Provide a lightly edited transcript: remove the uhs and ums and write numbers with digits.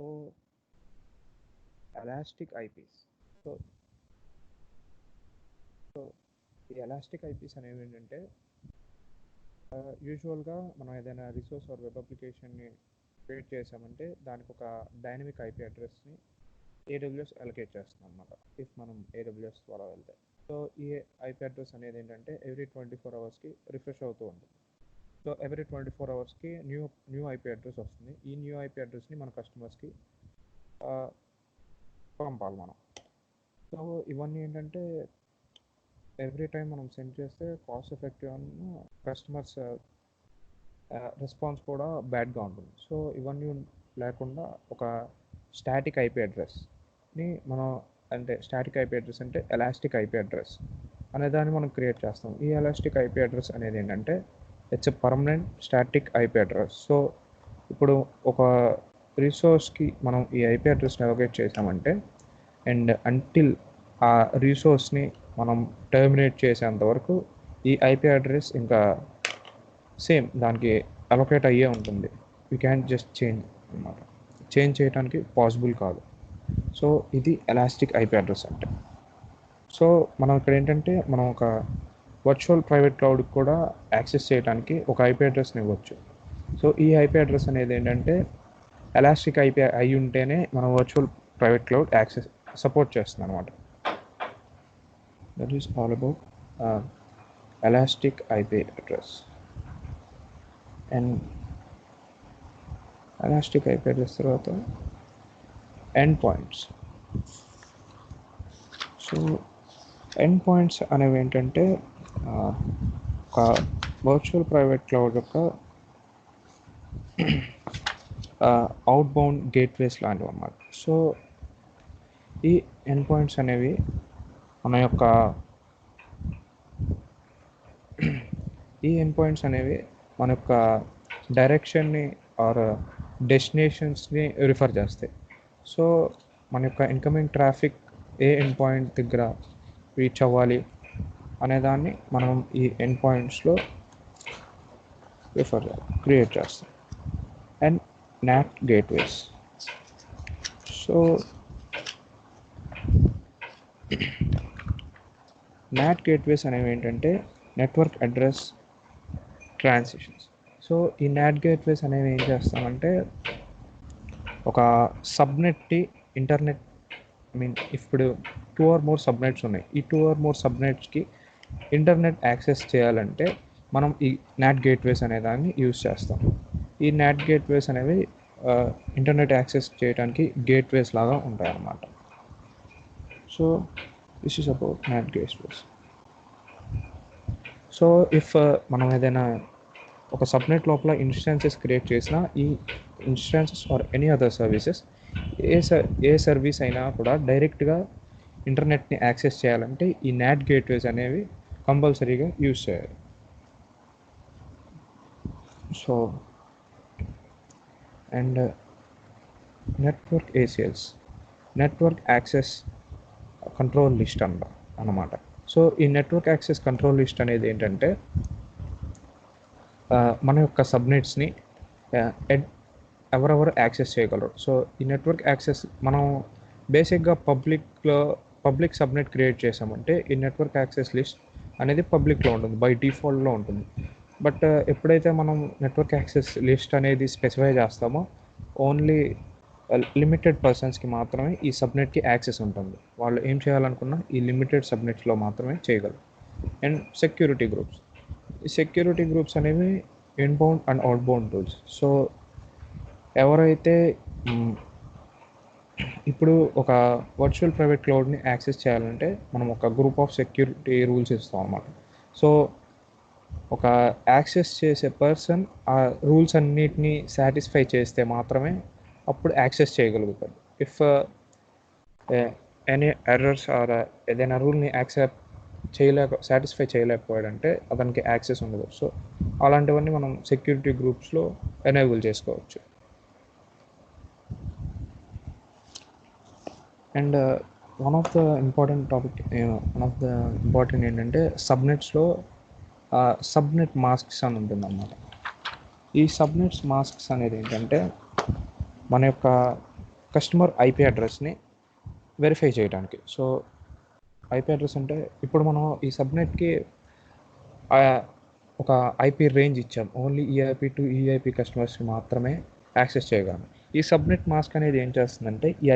So elastic eyepiece so so ఈ elastic eyepiece అనేవి ఏంటంటే యూజువల్గా మనం ఏదైనా రిసోర్స్ ఆర్ వెబ్ అప్లికేషన్ని క్రియేట్ చేసామంటే దానికి ఒక డైనమిక్ ఐపీ అడ్రస్ని ఏడబ్ల్యూఎస్ అలొకేట్ చేస్తాం అన్నమాట ఇఫ్ మనం ఏడబ్ల్యూఎస్ ద్వారా వెళ్తే. సో ఈ ఐపీ అడ్రస్ అనేది ఏంటంటే ఎవ్రీ 24 అవర్స్కి రిఫ్రెష్ అవుతూ ఉంటుంది. సో ఎవ్రీ 24 అవర్స్కి న్యూ ఐపీ అడ్రస్ వస్తుంది. ఈ న్యూ ఐపీ అడ్రస్ని మన కస్టమర్స్కి పంపాలి మనం. సో ఇవన్నీ ఏంటంటే ఎవ్రీ టైం మనం సెండ్ చేస్తే కాస్ట్ ఎఫెక్టివ్ అన్న కస్టమర్స్ రెస్పాన్స్ కూడా బ్యాడ్గా ఉంటుంది. సో ఇవన్నీ లేకుండా ఒక స్టాటిక్ ఐపీ అడ్రస్ని మనం అంటే స్టాటిక్ ఐపీ అడ్రస్ అంటే ఎలాస్టిక్ ఐపీ అడ్రస్ అనే దాన్ని మనం క్రియేట్ చేస్తాం. ఈ ఎలాస్టిక్ ఐపీ అడ్రస్ అనేది ఏంటంటే it's a permanent static IP address. So ఇప్పుడు ఒక రిసోర్స్కి మనం ఈ ఐపీ అడ్రస్ని అలొకేట్ చేసామంటే అండ్ అంటిల్ ఆ రిసోర్స్ని మనం టర్మినేట్ చేసేంత వరకు ఈ ఐపీ అడ్రస్ ఇంకా సేమ్ దానికి అలొకేట్ అయ్యే ఉంటుంది. యూ క్యాన్ జస్ట్ చేంజ్ అన్నమాట. చేంజ్ చేయడానికి పాసిబుల్ కాదు. సో ఇది ఎలాస్టిక్ ఐపీ అడ్రస్ అంటే. సో మనం ఇక్కడ ఏంటంటే మనం ఒక వర్చువల్ ప్రైవేట్ క్లౌడ్కి కూడా యాక్సెస్ చేయడానికి ఒక ఐపీ అడ్రస్ని ఇవ్వచ్చు. సో ఈ ఐపీ అడ్రస్ అనేది ఏంటంటే ఎలాస్టిక్ ఐపీ అయి ఉంటేనే మనం virtual private cloud access support చేస్తుంది అనమాట. That is all about elastic IP address. And elastic IP address తర్వాత end points. So end points అనేవి ఏంటంటే ఒక వర్చువల్ ప్రైవేట్ క్లౌడ్ యొక్క అవుట్ బౌండ్ గేట్వేస్ లాంటివి అన్నమాట. సో ఈ ఎండ్ పాయింట్స్ అనేవి మన యొక్క డైరెక్షన్ని ఆర్ డెస్టినేషన్స్ని రిఫర్ చేస్తాయి. సో మన యొక్క ఇన్కమింగ్ ట్రాఫిక్ ఏ ఎండ్ పాయింట్ దగ్గర రీచ్ అవ్వాలి అనేదాన్ని మనం ఈ ఎండ్ పాయింట్స్లో క్రియేట్ చేస్తాం. And not gateways. So not gateways అనేవి ఏంటంటే నెట్వర్క్ అడ్రస్ ట్రాన్సిషన్స్. సో ఈ నాట్ గేట్వేస్ అనేవి ఏం చేస్తామంటే ఒక సబ్నెట్కి ఇంటర్నెట్ ఇప్పుడు 2 or more సబ్నెట్స్ ఉన్నాయి. ఈ 2 or more సబ్నెట్స్కి ఇంటర్నెట్ యాక్సెస్ చేయాలంటే మనం ఈ నాట్ గేట్వేస్ అనే దాన్ని యూజ్ చేస్తాం. ఈ నాట్ గేట్వేస్ అనేవి ఇంటర్నెట్ యాక్సెస్ చేయడానికి గేట్వేస్ లాగా ఉంటాయి అన్నమాట. So this is about not gateways. So if మనం ఏదైనా ఒక సబ్నెట్ లోపల ఇన్స్టాన్సెస్ క్రియేట్ చేసిన ఈ instances or any other services A service అయినా కూడా డైరెక్ట్గా ఇంటర్నెట్ని యాక్సెస్ చేయాలంటే ఈ నాట్ గేట్వేస్ అనేవి కంపల్సరీగా యూజ్ చేయాలి. So and network ACLs, network access control list అన్నమాట. సో ఈ నెట్వర్క్ యాక్సెస్ కంట్రోల్ లిస్ట్ అనేది ఏంటంటే మన యొక్క సబ్నెట్స్ని ఎవరెవరు యాక్సెస్ చేయగలరు. సో ఈ నెట్వర్క్ యాక్సెస్ మనం బేసిక్గా పబ్లిక్ సబ్నెట్ క్రియేట్ చేసామంటే ఈ నెట్వర్క్ యాక్సెస్ లిస్ట్ అనేది పబ్లిక్లో ఉంటుంది, బై డిఫాల్ట్లో ఉంటుంది. బట్ ఎప్పుడైతే మనం నెట్వర్క్ యాక్సెస్ లిస్ట్ అనేది స్పెసిఫై చేస్తామో ఓన్లీ లిమిటెడ్ పర్సన్స్కి మాత్రమే ఈ సబ్నెట్కి యాక్సెస్ ఉంటుంది. వాళ్ళు ఏం చేయాలనుకున్నా ఈ లిమిటెడ్ సబ్నెట్స్లో మాత్రమే చేయగలరు. అండ్ సెక్యూరిటీ గ్రూప్స్, ఈ సెక్యూరిటీ గ్రూప్స్ అనేవి inbound and outbound tools. So ఎవరైతే ఇప్పుడు ఒక వర్చువల్ ప్రైవేట్ క్లౌడ్ని యాక్సెస్ చేయాలంటే మనం ఒక గ్రూప్ ఆఫ్ సెక్యూరిటీ రూల్స్ ఇస్తాం అన్నమాట. సో ఒక యాక్సెస్ చేసే పర్సన్ ఆ రూల్స్ అన్నిటినీ సాటిస్ఫై చేస్తే మాత్రమే అప్పుడు యాక్సెస్ చేయగలుగుతారు. ఇఫ్ ఎనీ ఎర్రర్స్ ఆర్ ఏదైనా రూల్ని సాటిస్ఫై చేయలేకపోయాడంటే అతనికి యాక్సెస్ ఉండదు. సో అలాంటివన్నీ మనం సెక్యూరిటీ గ్రూప్స్లో ఎనేబుల్ చేసుకోవచ్చు. And one of the important ఏంటంటే సబ్నెట్స్లో సబ్నెట్ మాస్క్స్ అని ఉంటుందన్నమాట. ఈ సబ్నెట్స్ మాస్క్స్ అనేది ఏంటంటే మన యొక్క కస్టమర్ ఐపీ అడ్రస్ని వెరిఫై చేయడానికి. సో ఐపీ అడ్రస్ అంటే ఇప్పుడు మనం ఈ సబ్నెట్కి ఒక ఐపీ రేంజ్ ఇచ్చాం. ఓన్లీ ఈ ఐపీ టు ఈ ఐపీ కస్టమర్స్కి మాత్రమే యాక్సెస్ చేయగలం. ఈ సబ్నెట్ మాస్క్ అనేది ఏం చేస్తుందంటే ఈ